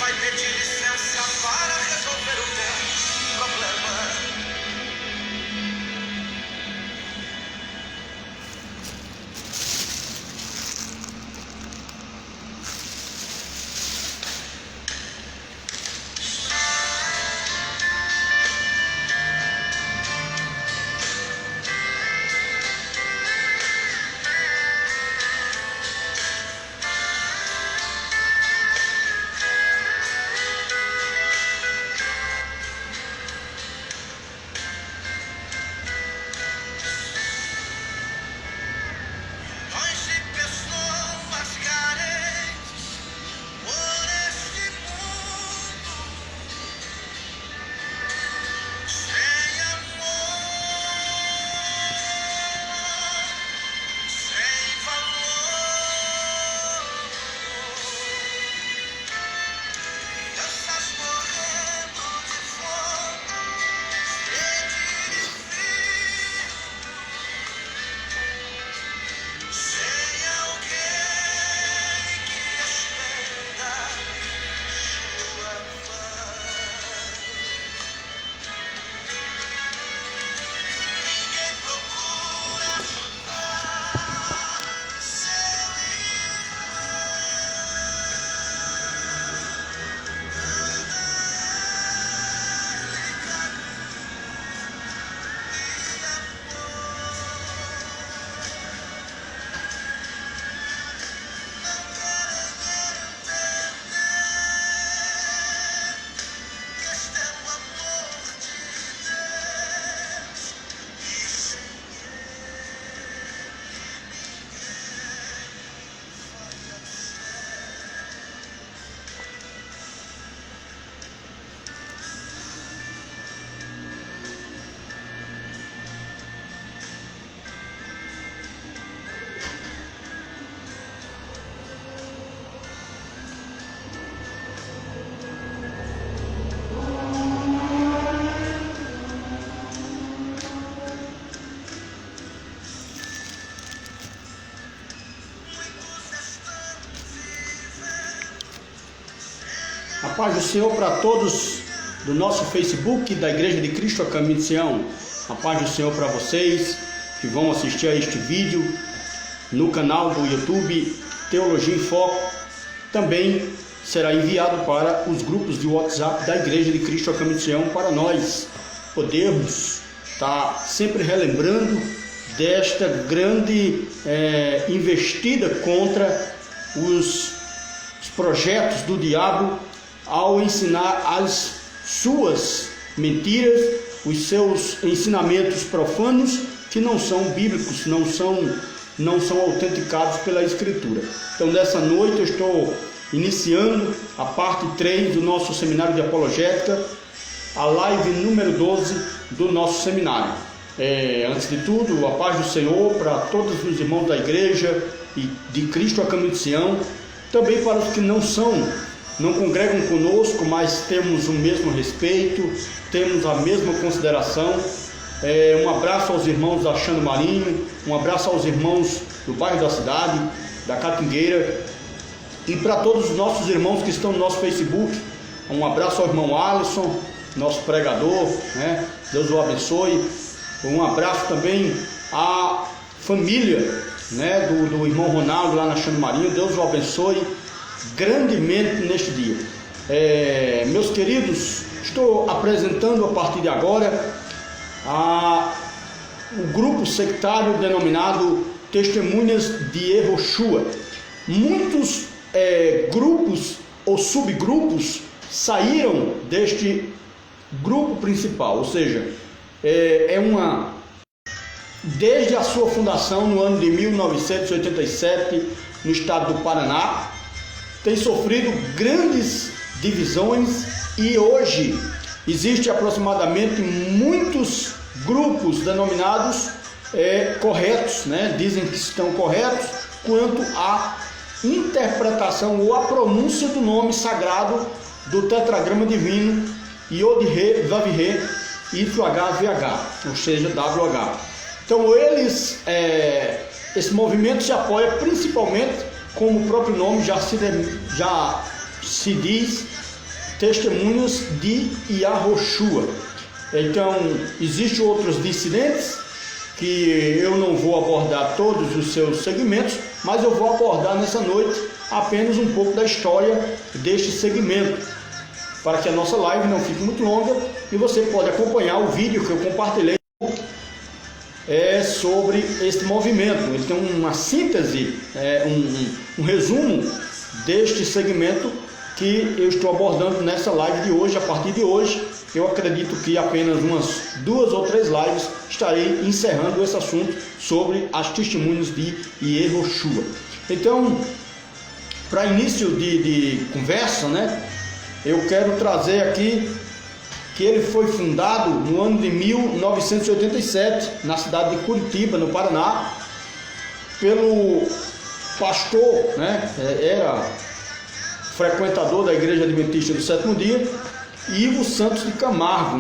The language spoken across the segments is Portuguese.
vai pedir licença para resolver o teu problema. A paz do Senhor para todos do nosso Facebook da Igreja de Cristo a Caminho de Sião. A paz do Senhor para vocês que vão assistir a este vídeo no canal do YouTube Teologia em Foco. Também será enviado para os grupos de WhatsApp da Igreja de Cristo a Caminho de Sião, para nós podermos estar sempre relembrando desta grande investida contra os projetos do diabo, ao ensinar as suas mentiras, os seus ensinamentos profanos que não são bíblicos, não são autenticados pela Escritura. Então, nessa noite eu estou iniciando a parte 3 do nosso seminário de apologética, a live número 12 do nosso seminário. Antes de tudo, a paz do Senhor para todos os irmãos da Igreja e de Cristo a Caminho de Sião, também para os que não congregam conosco, mas temos o mesmo respeito, temos a mesma consideração. Um abraço aos irmãos da Xando Marinho, um abraço aos irmãos do bairro da cidade, da Catingueira, e para todos os nossos irmãos que estão no nosso Facebook, um abraço ao irmão Alisson, nosso pregador, né? Deus o abençoe. Um abraço também à família, né, do irmão Ronaldo lá na Xando Marinho. Deus o abençoe grandemente neste dia. Meus queridos, estou apresentando a partir de agora o grupo sectário denominado Testemunhas de Yehoshua. Muitos grupos ou subgrupos saíram deste grupo principal, ou seja, desde a sua fundação no ano de 1987 no estado do Paraná, tem sofrido grandes divisões e hoje existe aproximadamente muitos grupos denominados corretos, né? Dizem que estão corretos quanto à interpretação ou à pronúncia do nome sagrado do tetragrama divino Yod-He, Vav-He, YHVH, ou seja, WH. Então esse movimento se apoia principalmente, como o próprio nome já se diz, Testemunhos de Yahushua. Então, existem outros dissidentes que eu não vou abordar todos os seus segmentos, mas eu vou abordar nessa noite apenas um pouco da história deste segmento, para que a nossa live não fique muito longa e você pode acompanhar o vídeo que eu compartilhei sobre este movimento. Ele tem uma síntese, um resumo deste segmento que eu estou abordando nessa live de hoje. A partir de hoje, eu acredito que apenas umas 2 ou 3 lives estarei encerrando esse assunto sobre as testemunhas de Yahushua. Então, para início de conversa, eu quero trazer aqui que ele foi fundado no ano de 1987, na cidade de Curitiba, no Paraná, pelo pastor, era frequentador da Igreja Adventista do Sétimo Dia, Ivo Santos de Camargo,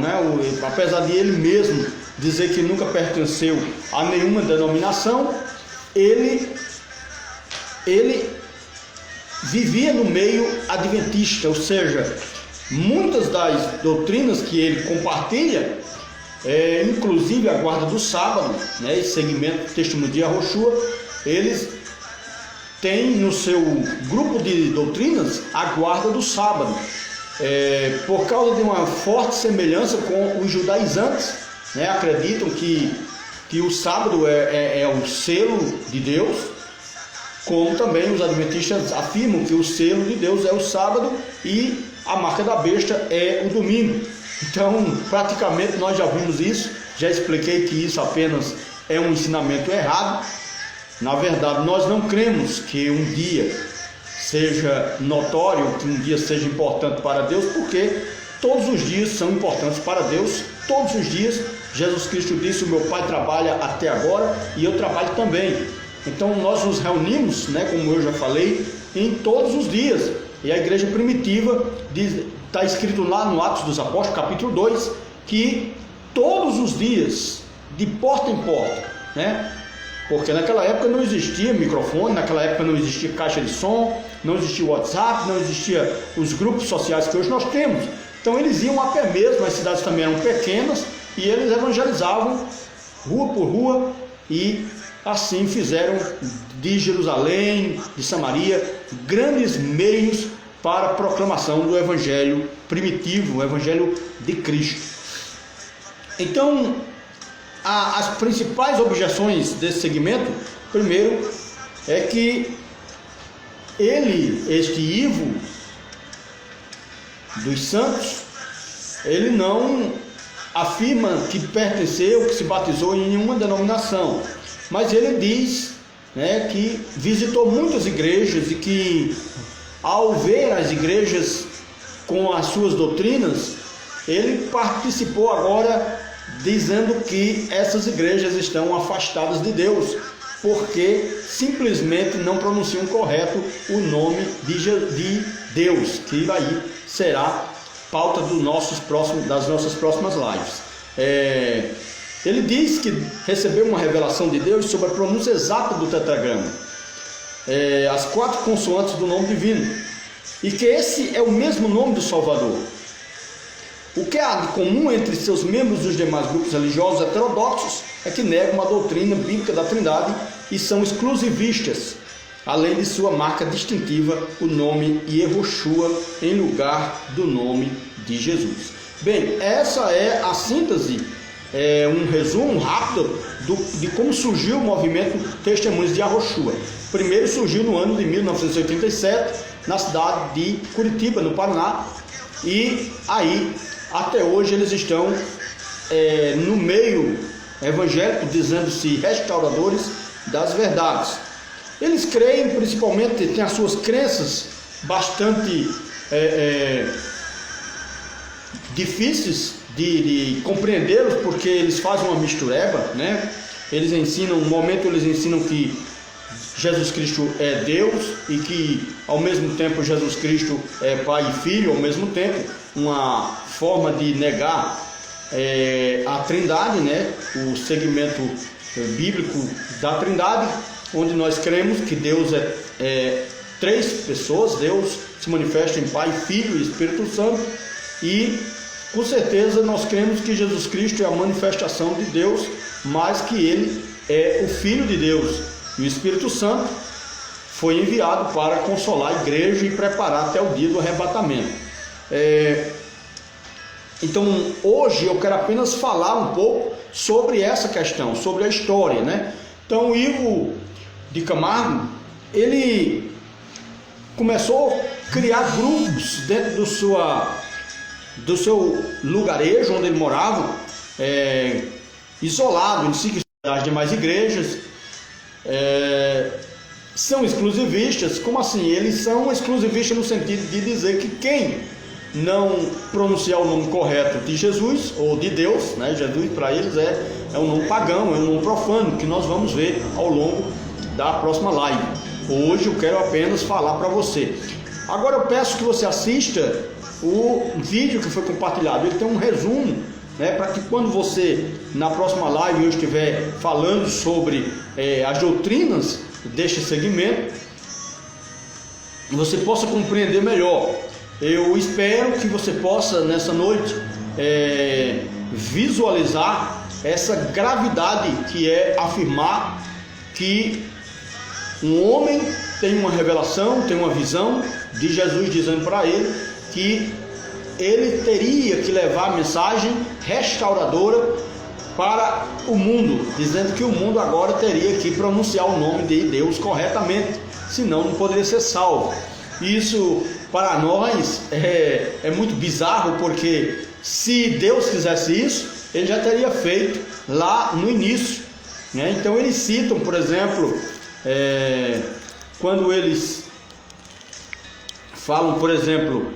apesar de ele mesmo dizer que nunca pertenceu a nenhuma denominação, ele vivia no meio adventista, ou seja, muitas das doutrinas que ele compartilha, inclusive a guarda do sábado, esse segmento Testemunho de Yahushua, eles têm no seu grupo de doutrinas a guarda do sábado, por causa de uma forte semelhança com os judaizantes, acreditam que o sábado é o selo de Deus, como também os adventistas afirmam que o selo de Deus é o sábado e a marca da besta é o domingo. Então, praticamente nós já vimos isso, já expliquei que isso apenas é um ensinamento errado. Na verdade, nós não cremos que um dia seja notório, que um dia seja importante para Deus, porque todos os dias são importantes para Deus. Todos os dias, Jesus Cristo disse: o meu Pai trabalha até agora e eu trabalho também. Então nós nos reunimos, como eu já falei, em todos os dias. E a igreja primitiva está escrito lá no Atos dos Apóstolos, capítulo 2, que todos os dias, de porta em porta, porque naquela época não existia microfone, naquela época não existia caixa de som, não existia WhatsApp, não existia os grupos sociais que hoje nós temos. Então eles iam a pé mesmo, as cidades também eram pequenas, e eles evangelizavam rua por rua, e assim fizeram de Jerusalém, de Samaria, grandes meios para a proclamação do evangelho primitivo, o evangelho de Cristo. Então, as principais objeções desse segmento, primeiro, é que este Ivo dos Santos, ele não afirma que pertenceu, que se batizou em nenhuma denominação, mas ele diz que visitou muitas igrejas e que, ao ver as igrejas com as suas doutrinas, ele participou agora dizendo que essas igrejas estão afastadas de Deus, porque simplesmente não pronunciam correto o nome de Deus, que aí será pauta das nossas próximas lives. Ele diz que recebeu uma revelação de Deus sobre a pronúncia exata do tetragrama, as 4 consoantes do nome divino, e que esse é o mesmo nome do Salvador. O que há de comum entre seus membros dos demais grupos religiosos heterodoxos é que negam a doutrina bíblica da Trindade e são exclusivistas, além de sua marca distintiva, o nome Yahushua em lugar do nome de Jesus. Bem, essa é a síntese, um resumo rápido de como surgiu o movimento Testemunhos de Yahushua. Primeiro surgiu no ano de 1987, na cidade de Curitiba, no Paraná, e aí até hoje eles estão no meio evangélico, dizendo-se restauradores das verdades. Eles creem, principalmente, têm as suas crenças bastante difíceis de compreendê-los, porque eles fazem uma mistureba, Eles ensinam, no momento eles ensinam que Jesus Cristo é Deus e que ao mesmo tempo Jesus Cristo é Pai e Filho, ao mesmo tempo, uma forma de negar a Trindade, o segmento bíblico da Trindade, onde nós cremos que Deus é três pessoas. Deus se manifesta em Pai, Filho e Espírito Santo, e com certeza nós cremos que Jesus Cristo é a manifestação de Deus, mas que Ele é o Filho de Deus, e o Espírito Santo foi enviado para consolar a igreja e preparar até o dia do arrebatamento. Então hoje eu quero apenas falar um pouco sobre essa questão, sobre a história, né? Então o Ivo de Camargo, ele começou a criar grupos dentro do seu lugarejo onde ele morava, isolado em si das demais igrejas. São exclusivistas. Como assim? Eles são exclusivistas no sentido de dizer que quem não pronunciar o nome correto de Jesus ou de Deus, né? Jesus para eles é um nome pagão, é um nome profano, que nós vamos ver ao longo da próxima live. Hoje eu quero apenas falar para você. Agora eu peço que você assista o vídeo que foi compartilhado. Ele tem um resumo, né, para que quando você na próxima live eu estiver falando sobre as doutrinas deste segmento, você possa compreender melhor. Eu espero que você possa nessa noite visualizar essa gravidade que é afirmar que um homem tem uma revelação, tem uma visão de Jesus dizendo para ele que ele teria que levar a mensagem restauradora para o mundo, dizendo que o mundo agora teria que pronunciar o nome de Deus corretamente, senão não poderia ser salvo. Isso para nós é muito bizarro, porque se Deus fizesse isso, ele já teria feito lá no início, né? Então eles citam, por exemplo, quando eles falam, por exemplo,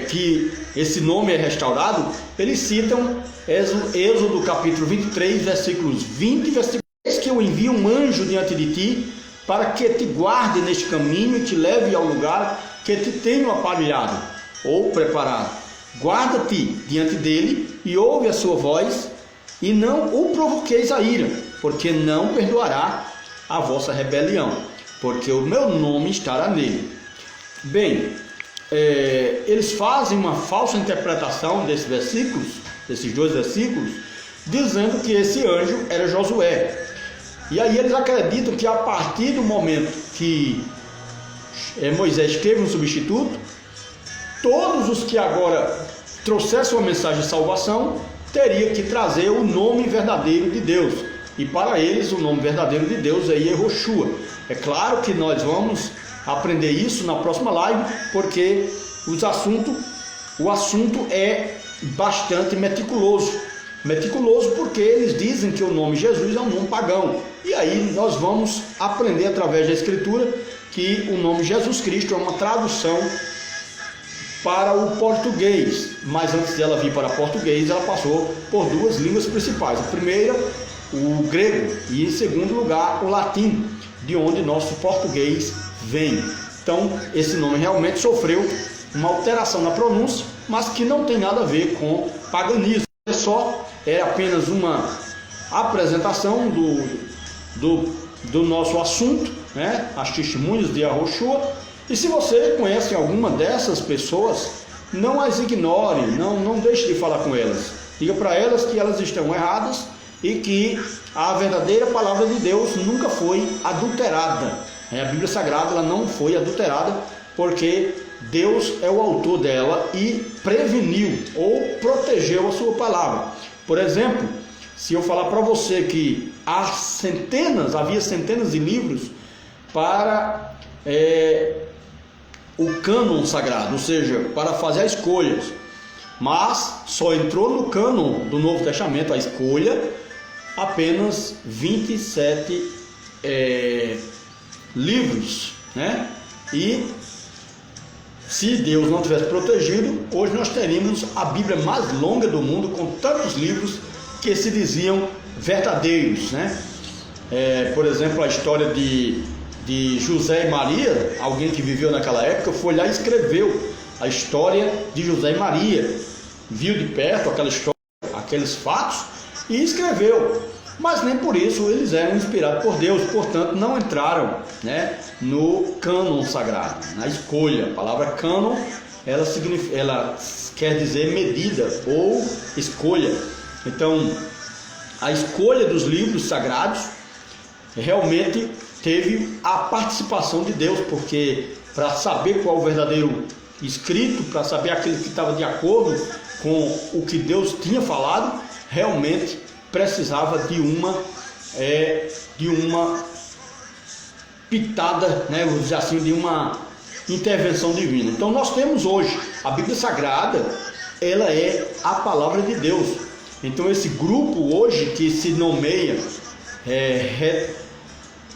que esse nome é restaurado, eles citam Êxodo capítulo 23, versículos 20 e versículo: "Eis que eu envio um anjo diante de ti, para que te guarde neste caminho e te leve ao lugar que te tenho aparelhado ou preparado. Guarda-te diante dele e ouve a sua voz, e não o provoqueis a ira, porque não perdoará a vossa rebelião, porque o meu nome estará nele." Bem, eles fazem uma falsa interpretação desses versículos, desses dois versículos, dizendo que esse anjo era Josué. E aí eles acreditam que a partir do momento que Moisés teve um substituto, todos os que agora trouxessem uma mensagem de salvação teriam que trazer o nome verdadeiro de Deus. E para eles o nome verdadeiro de Deus é Yehoshua. É claro que nós vamos aprender isso na próxima live, porque o assunto é bastante meticuloso porque eles dizem que o nome Jesus é um nome pagão. E aí nós vamos aprender através da Escritura que o nome Jesus Cristo é uma tradução para o português, mas antes dela vir para português, ela passou por duas línguas principais: a primeira, o grego, e em segundo lugar, o latim, de onde nosso português vem. Então esse nome realmente sofreu uma alteração na pronúncia, mas que não tem nada a ver com paganismo. É apenas uma apresentação do nosso assunto, né? As testemunhas de Yehoshua. E se você conhece alguma dessas pessoas, não as ignore, não deixe de falar com elas. Diga para elas que elas estão erradas e que a verdadeira palavra de Deus nunca foi adulterada. A Bíblia Sagrada ela não foi adulterada, porque Deus é o autor dela e preveniu ou protegeu a sua palavra. Por exemplo, se eu falar para você que havia centenas de livros para o cânon sagrado, ou seja, para fazer as escolhas, mas só entrou no cânon do Novo Testamento a escolha apenas 27 livros, né? E se Deus não tivesse protegido, hoje nós teríamos a Bíblia mais longa do mundo, com tantos livros que se diziam verdadeiros, né? Por exemplo, a história de José e Maria. Alguém que viveu naquela época foi lá e escreveu a história de José e Maria, viu de perto aquela história, aqueles fatos, e escreveu. mas nem por isso eles eram inspirados por Deus, portanto não entraram, né, no cânon sagrado, na escolha. A palavra cânon, ela quer dizer medida ou escolha. Então, a escolha dos livros sagrados realmente teve a participação de Deus, porque para saber qual o verdadeiro escrito, para saber aquele que estava de acordo com o que Deus tinha falado, realmente precisava de uma pitada, né, vamos dizer assim, de uma intervenção divina. Então nós temos hoje a Bíblia Sagrada, ela é a palavra de Deus. Então esse grupo hoje que se nomeia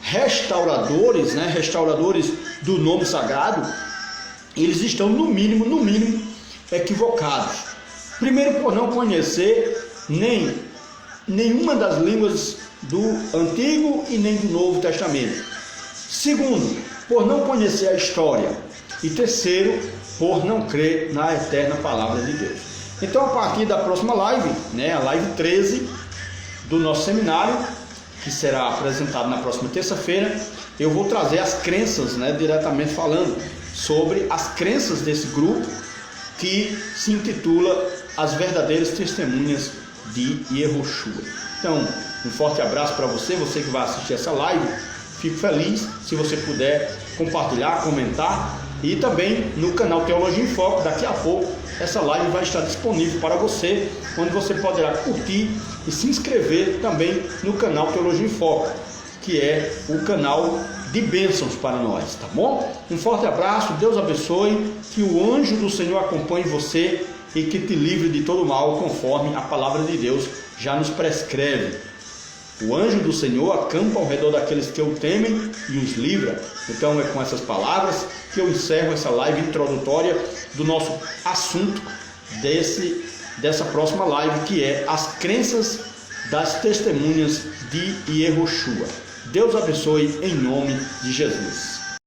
restauradores, né, restauradores do nome sagrado, eles estão no mínimo equivocados. Primeiro, por não conhecer nenhuma das línguas do Antigo e nem do Novo Testamento. Segundo, por não conhecer a história. E terceiro, por não crer na eterna palavra de Deus. Então, a partir da próxima live, né, a live 13 do nosso seminário, que será apresentado na próxima terça-feira, eu vou trazer as crenças, né, diretamente falando sobre as crenças desse grupo que se intitula As Verdadeiras Testemunhas de Yehoshua. Então, um forte abraço para você que vai assistir essa live. Fico feliz se você puder compartilhar, comentar, e também no canal Teologia em Foco. Daqui a pouco essa live vai estar disponível para você, onde você poderá curtir e se inscrever também no canal Teologia em Foco, que é o canal de bênçãos para nós, tá bom? Um forte abraço, Deus abençoe, que o anjo do Senhor acompanhe você e que te livre de todo mal, conforme a palavra de Deus já nos prescreve. O anjo do Senhor acampa ao redor daqueles que o temem e os livra. Então é com essas palavras que eu encerro essa live introdutória do nosso assunto dessa próxima live, que é as crenças das testemunhas de Yehoshua. Deus abençoe em nome de Jesus.